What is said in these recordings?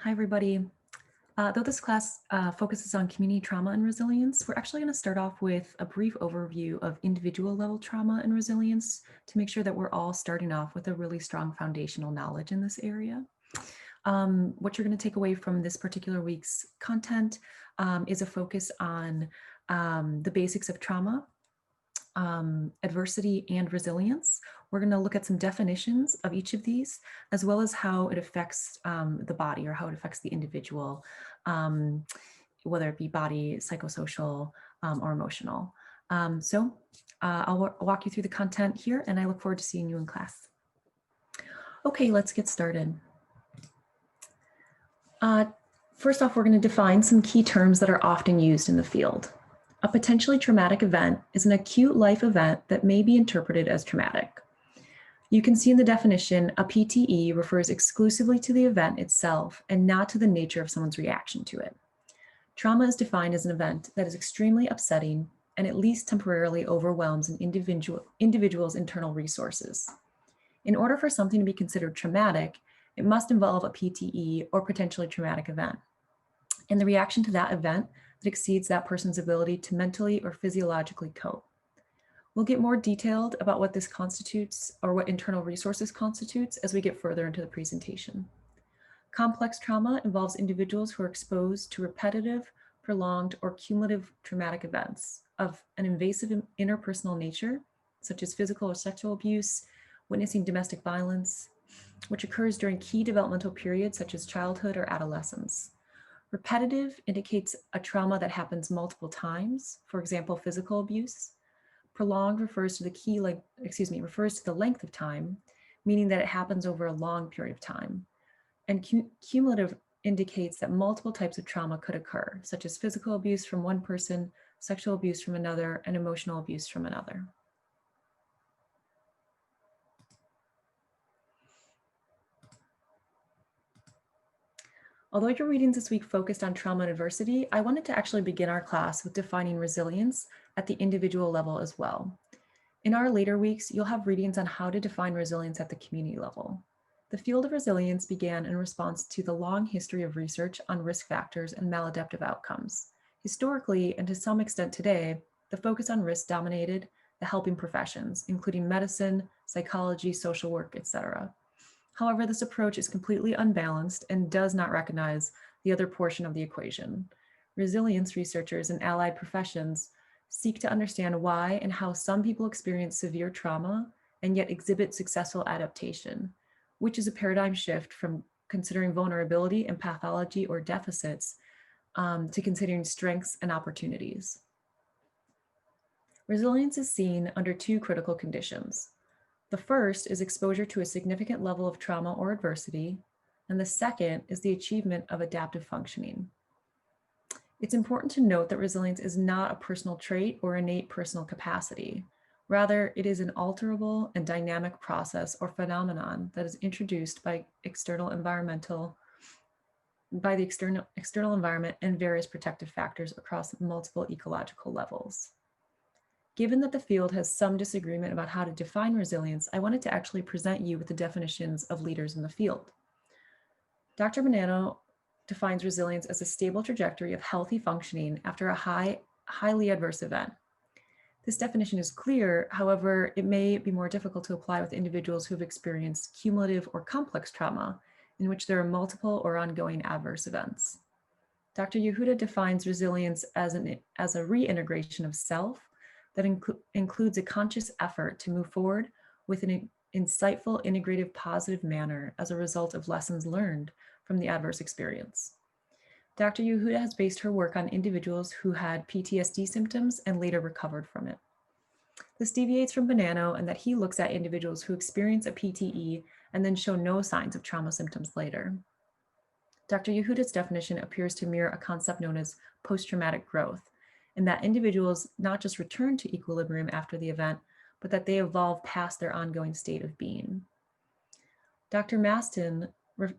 Hi, everybody. Though this class focuses on community trauma and resilience, we're actually going to start off with a brief overview of individual level trauma and resilience to make sure that we're all starting off with a really strong foundational knowledge in this area. What you're going to take away from this particular week's content is a focus on the basics of trauma, adversity, and resilience. We're going to look at some definitions of each of these, as well as how it affects the body or how it affects the individual, whether it be body, psychosocial, or emotional. I'll walk you through the content here, and I look forward to seeing you in class. Okay, let's get started. First off, we're going to define some key terms that are often used in the field. A potentially traumatic event is an acute life event that may be interpreted as traumatic. You can see in the definition, a PTE refers exclusively to the event itself and not to the nature of someone's reaction to it. Trauma is defined as an event that is extremely upsetting and at least temporarily overwhelms an individual's internal resources. In order for something to be considered traumatic, it must involve a PTE or potentially traumatic event, and the reaction to that event that exceeds that person's ability to mentally or physiologically cope. We'll get more detailed about what this constitutes or what internal resources constitutes as we get further into the presentation. Complex trauma involves individuals who are exposed to repetitive, prolonged, or cumulative traumatic events of an invasive interpersonal nature, such as physical or sexual abuse, witnessing domestic violence, which occurs during key developmental periods such as childhood or adolescence. Repetitive indicates a trauma that happens multiple times, for example, physical abuse. Prolonged refers to the length of time, meaning that it happens over a long period of time. And cumulative indicates that multiple types of trauma could occur, such as physical abuse from one person, sexual abuse from another, and emotional abuse from another. Although your readings this week focused on trauma and adversity, I wanted to actually begin our class with defining resilience at the individual level as well. In our later weeks, you'll have readings on how to define resilience at the community level. The field of resilience began in response to the long history of research on risk factors and maladaptive outcomes. Historically, and to some extent today, the focus on risk dominated the helping professions, including medicine, psychology, social work, etc. However, this approach is completely unbalanced and does not recognize the other portion of the equation. Resilience researchers and allied professions seek to understand why and how some people experience severe trauma and yet exhibit successful adaptation, which is a paradigm shift from considering vulnerability and pathology or deficits to considering strengths and opportunities. Resilience is seen under two critical conditions. The first is exposure to a significant level of trauma or adversity, and the second is the achievement of adaptive functioning. It's important to note that resilience is not a personal trait or innate personal capacity. Rather, it is an alterable and dynamic process or phenomenon that is introduced by the external environment and various protective factors across multiple ecological levels. Given that the field has some disagreement about how to define resilience, I wanted to actually present you with the definitions of leaders in the field. Dr. Bonanno defines resilience as a stable trajectory of healthy functioning after a highly adverse event. This definition is clear, however, it may be more difficult to apply with individuals who have experienced cumulative or complex trauma in which there are multiple or ongoing adverse events. Dr. Yehuda defines resilience as a reintegration of self that includes a conscious effort to move forward with an insightful, integrative, positive manner as a result of lessons learned from the adverse experience. Dr. Yehuda has based her work on individuals who had PTSD symptoms and later recovered from it. This deviates from Bonanno in that he looks at individuals who experience a PTE and then show no signs of trauma symptoms later. Dr. Yehuda's definition appears to mirror a concept known as post-traumatic growth, in that individuals not just return to equilibrium after the event, but that they evolve past their ongoing state of being. Dr. Maston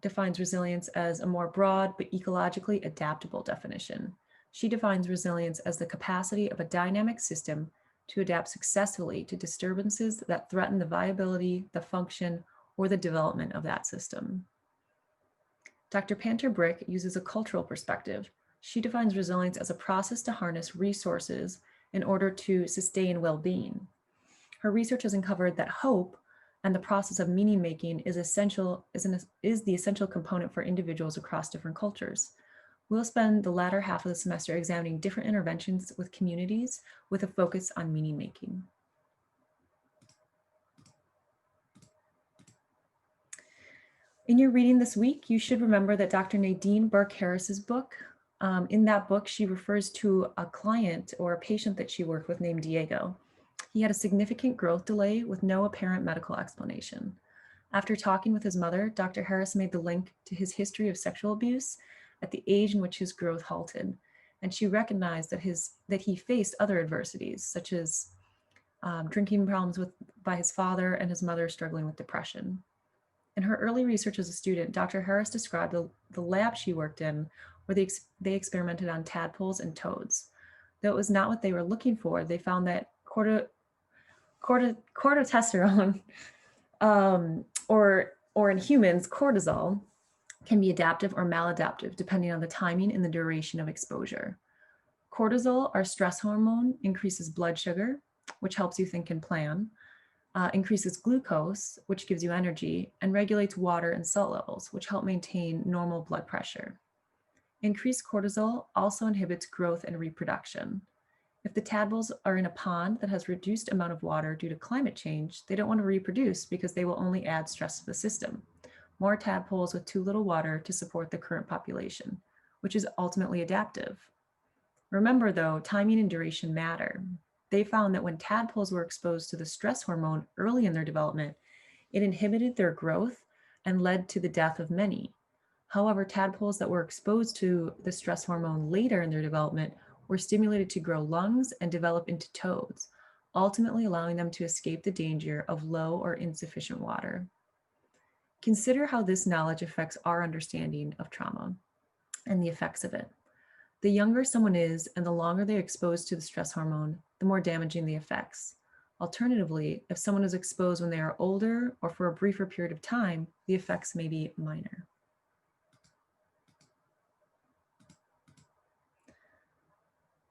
defines resilience as a more broad but ecologically adaptable definition. She defines resilience as the capacity of a dynamic system to adapt successfully to disturbances that threaten the viability, the function, or the development of that system. Dr. Panter Brick uses a cultural perspective. She defines resilience as a process to harness resources in order to sustain well-being. Her research has uncovered that hope and the process of meaning making is the essential component for individuals across different cultures. We'll spend the latter half of the semester examining different interventions with communities with a focus on meaning making. In your reading this week, you should remember that Dr. Nadine Burke-Harris's book, in that book, she refers to a client or a patient that she worked with named Diego. He had a significant growth delay with no apparent medical explanation. After talking with his mother, Dr. Harris made the link to his history of sexual abuse at the age in which his growth halted. And she recognized that he faced other adversities, such as drinking problems by his father and his mother struggling with depression. In her early research as a student, Dr. Harris described the lab she worked in where they experimented on tadpoles and toads. Though it was not what they were looking for, they found that corticosteroid, or in humans, cortisol, can be adaptive or maladaptive depending on the timing and the duration of exposure. Cortisol, our stress hormone, increases blood sugar, which helps you think and plan, increases glucose, which gives you energy, and regulates water and salt levels, which help maintain normal blood pressure. Increased cortisol also inhibits growth and reproduction. If the tadpoles are in a pond that has reduced amount of water due to climate change, they don't want to reproduce because they will only add stress to the system. More tadpoles with too little water to support the current population, which is ultimately adaptive. Remember though, timing and duration matter. They found that when tadpoles were exposed to the stress hormone early in their development, it inhibited their growth and led to the death of many. However, tadpoles that were exposed to the stress hormone later in their development were stimulated to grow lungs and develop into toads, ultimately allowing them to escape the danger of low or insufficient water. Consider how this knowledge affects our understanding of trauma and the effects of it. The younger someone is and the longer they're exposed to the stress hormone, the more damaging the effects. Alternatively, if someone is exposed when they are older or for a briefer period of time, the effects may be minor.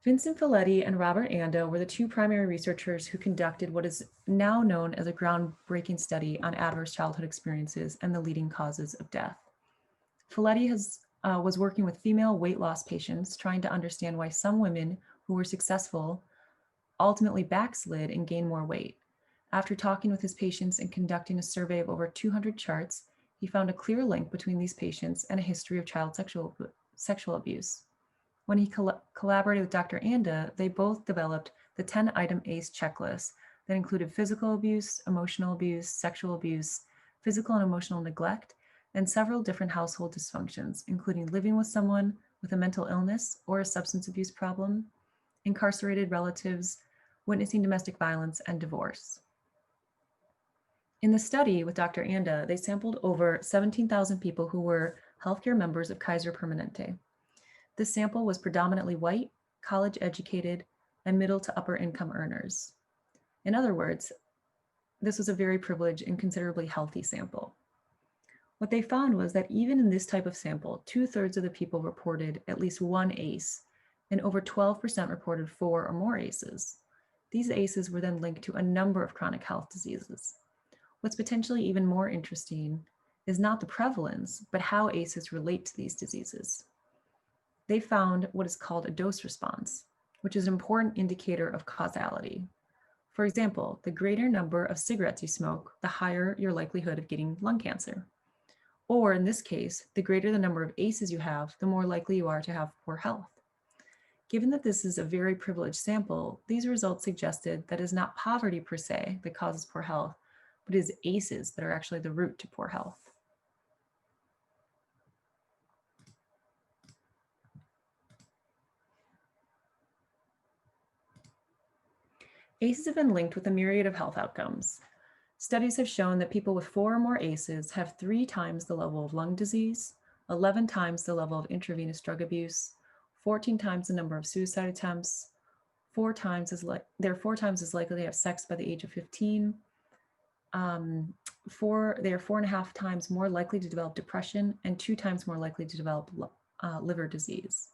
Vincent Felitti and Robert Anda were the two primary researchers who conducted what is now known as a groundbreaking study on adverse childhood experiences and the leading causes of death. Felitti was working with female weight loss patients, trying to understand why some women who were successful ultimately backslid and gained more weight. After talking with his patients and conducting a survey of over 200 charts, he found a clear link between these patients and a history of child sexual abuse. When he collaborated with Dr. Anda, they both developed the 10-item ACE checklist that included physical abuse, emotional abuse, sexual abuse, physical and emotional neglect, and several different household dysfunctions, including living with someone with a mental illness or a substance abuse problem, incarcerated relatives, witnessing domestic violence, and divorce. In the study with Dr. Anda, they sampled over 17,000 people who were healthcare members of Kaiser Permanente. This sample was predominantly white, college-educated, and middle to upper income earners. In other words, this was a very privileged and considerably healthy sample. What they found was that even in this type of sample, 2/3 of the people reported at least one ACE, and over 12% reported 4 or more ACEs. These ACEs were then linked to a number of chronic health diseases. What's potentially even more interesting is not the prevalence, but how ACEs relate to these diseases. They found what is called a dose response, which is an important indicator of causality. For example, the greater number of cigarettes you smoke, the higher your likelihood of getting lung cancer. Or in this case, the greater the number of ACEs you have, the more likely you are to have poor health. Given that this is a very privileged sample, these results suggested that it is not poverty per se that causes poor health, but it is ACEs that are actually the root to poor health. ACEs have been linked with a myriad of health outcomes. Studies have shown that people with 4 or more ACEs have 3 times the level of lung disease, 11 times the level of intravenous drug abuse, 14 times the number of suicide attempts, they're 4 times as likely to have sex by the age of 15, they are 4.5 times more likely to develop depression and 2 times more likely to develop liver disease.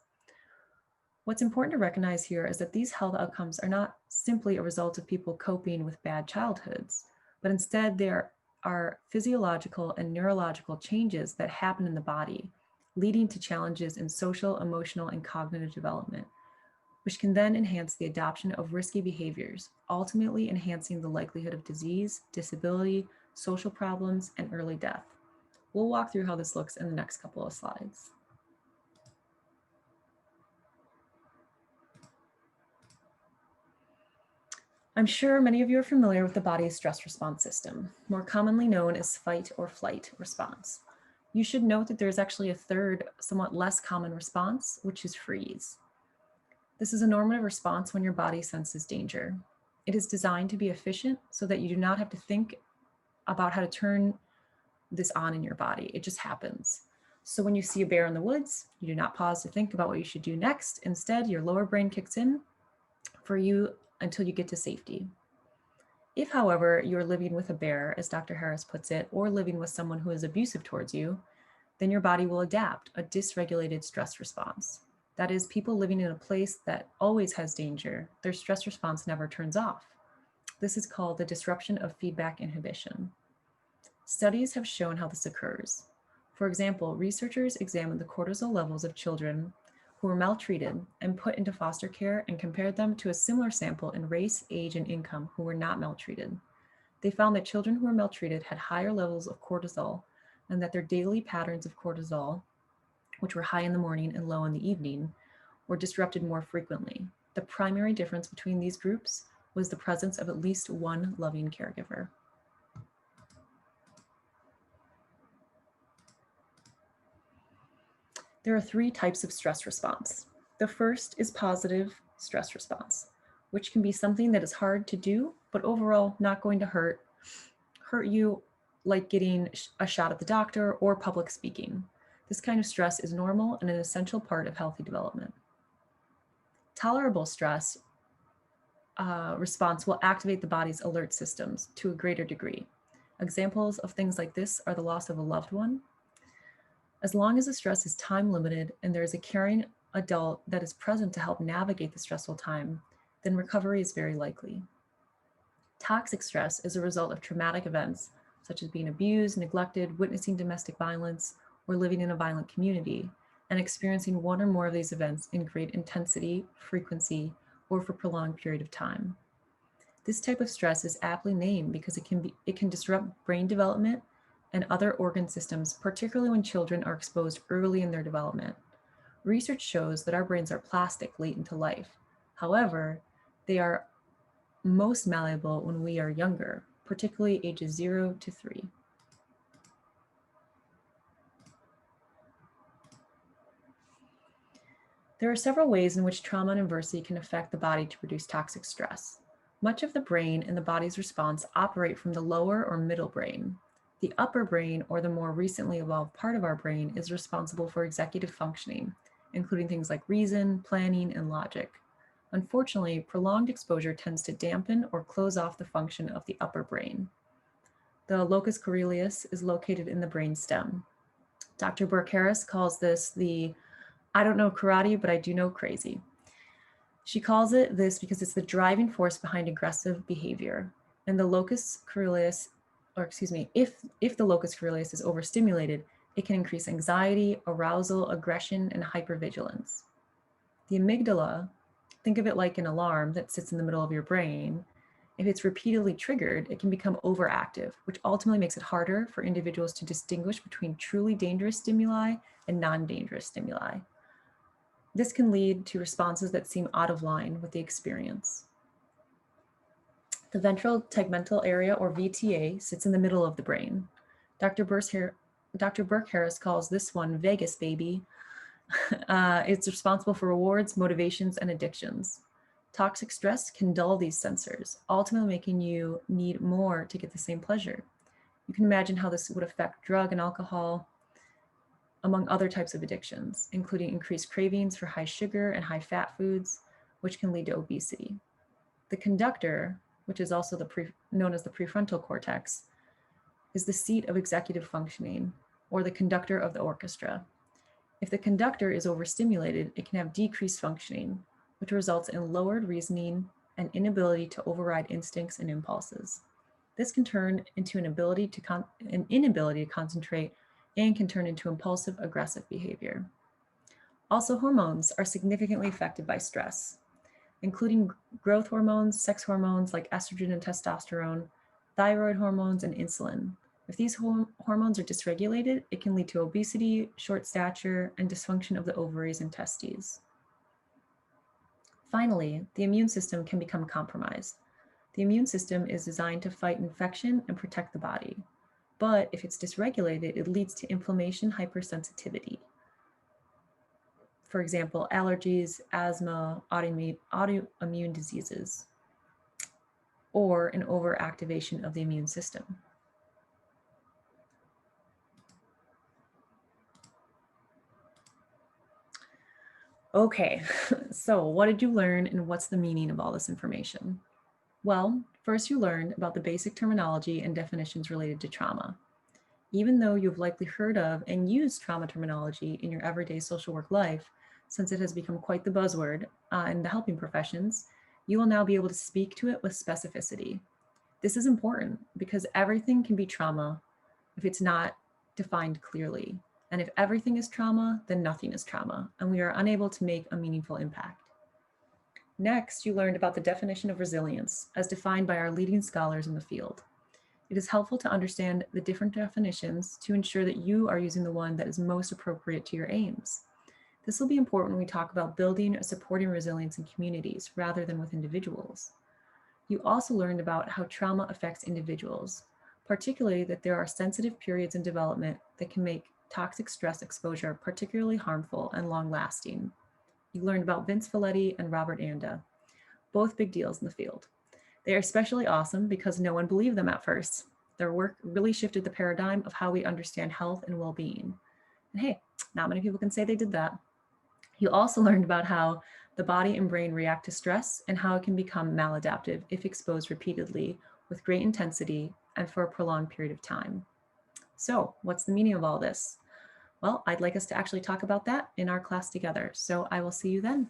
What's important to recognize here is that these health outcomes are not simply a result of people coping with bad childhoods, but instead there are physiological and neurological changes that happen in the body, leading to challenges in social, emotional, and cognitive development, which can then enhance the adoption of risky behaviors, ultimately enhancing the likelihood of disease, disability, social problems, and early death. We'll walk through how this looks in the next couple of slides. I'm sure many of you are familiar with the body's stress response system, more commonly known as fight or flight response. You should note that there's actually a third, somewhat less common response, which is freeze. This is a normative response when your body senses danger. It is designed to be efficient so that you do not have to think about how to turn this on in your body. It just happens. So when you see a bear in the woods, you do not pause to think about what you should do next. Instead, your lower brain kicks in for you until you get to safety. If, however, you're living with a bear, as Dr. Harris puts it, or living with someone who is abusive towards you, then your body will adapt a dysregulated stress response. That is, people living in a place that always has danger, their stress response never turns off. This is called the disruption of feedback inhibition. Studies have shown how this occurs. For example, researchers examined the cortisol levels of children who were maltreated and put into foster care and compared them to a similar sample in race, age, and income who were not maltreated. They found that children who were maltreated had higher levels of cortisol and that their daily patterns of cortisol, which were high in the morning and low in the evening, were disrupted more frequently. The primary difference between these groups was the presence of at least one loving caregiver. There are 3 types of stress response. The first is positive stress response, which can be something that is hard to do, but overall not going to hurt you, like getting a shot at the doctor or public speaking. This kind of stress is normal and an essential part of healthy development. Tolerable stress response will activate the body's alert systems to a greater degree. Examples of things like this are the loss of a loved one. As long as the stress is time limited and there is a caring adult that is present to help navigate the stressful time, then recovery is very likely. Toxic stress is a result of traumatic events, such as being abused, neglected, witnessing domestic violence, or living in a violent community, and experiencing one or more of these events in great intensity, frequency, or for a prolonged period of time. This type of stress is aptly named because it can disrupt brain development and other organ systems, particularly when children are exposed early in their development. Research shows that our brains are plastic late into life. However, they are most malleable when we are younger, particularly ages 0 to 3. There are several ways in which trauma and adversity can affect the body to produce toxic stress. Much of the brain and the body's response operate from the lower or middle brain. The upper brain, or the more recently evolved part of our brain, is responsible for executive functioning, including things like reason, planning, and logic. Unfortunately, prolonged exposure tends to dampen or close off the function of the upper brain. The locus coeruleus is located in the brain stem. Dr. Burke-Harris calls this the I don't know karate, but I do know crazy. She calls it this because it's the driving force behind aggressive behavior. And the locus coeruleus, if the locus coeruleus is overstimulated, it can increase anxiety, arousal, aggression, and hypervigilance. The amygdala, think of it like an alarm that sits in the middle of your brain. If it's repeatedly triggered, it can become overactive, which ultimately makes it harder for individuals to distinguish between truly dangerous stimuli and non-dangerous stimuli. This can lead to responses that seem out of line with the experience. The ventral tegmental area, or VTA, sits in the middle of the brain. Dr. Burke-Harris calls this one Vegas baby. It's responsible for rewards, motivations, and addictions. Toxic stress can dull these sensors, ultimately making you need more to get the same pleasure. You can imagine how this would affect drug and alcohol, among other types of addictions, including increased cravings for high sugar and high fat foods, which can lead to obesity. The conductor, which is also known as the prefrontal cortex, is the seat of executive functioning, or the conductor of the orchestra. If the conductor is overstimulated, it can have decreased functioning, which results in lowered reasoning and inability to override instincts and impulses. This can turn into an inability to concentrate and can turn into impulsive, aggressive behavior. Also, hormones are significantly affected by stress, including growth hormones, sex hormones like estrogen and testosterone, thyroid hormones, and insulin. If these hormones are dysregulated, it can lead to obesity, short stature, and dysfunction of the ovaries and testes. Finally, the immune system can become compromised. The immune system is designed to fight infection and protect the body. But if it's dysregulated, it leads to inflammation, hypersensitivity. For example, allergies, asthma, autoimmune diseases, or an overactivation of the immune system. Okay, so what did you learn and what's the meaning of all this information? Well, first you learned about the basic terminology and definitions related to trauma. Even though you've likely heard of and used trauma terminology in your everyday social work life, since it has become quite the buzzword in the helping professions, you will now be able to speak to it with specificity. This is important because everything can be trauma if it's not defined clearly. And if everything is trauma, then nothing is trauma, and we are unable to make a meaningful impact. Next, you learned about the definition of resilience as defined by our leading scholars in the field. It is helpful to understand the different definitions to ensure that you are using the one that is most appropriate to your aims. This will be important when we talk about building or supporting resilience in communities rather than with individuals. You also learned about how trauma affects individuals, particularly that there are sensitive periods in development that can make toxic stress exposure particularly harmful and long-lasting. You learned about Vince Folletti and Robert Anda, both big deals in the field. They are especially awesome because no one believed them at first. Their work really shifted the paradigm of how we understand health and well-being. And hey, not many people can say they did that. You also learned about how the body and brain react to stress and how it can become maladaptive if exposed repeatedly with great intensity and for a prolonged period of time. So, what's the meaning of all this? Well, I'd like us to actually talk about that in our class together. So I will see you then.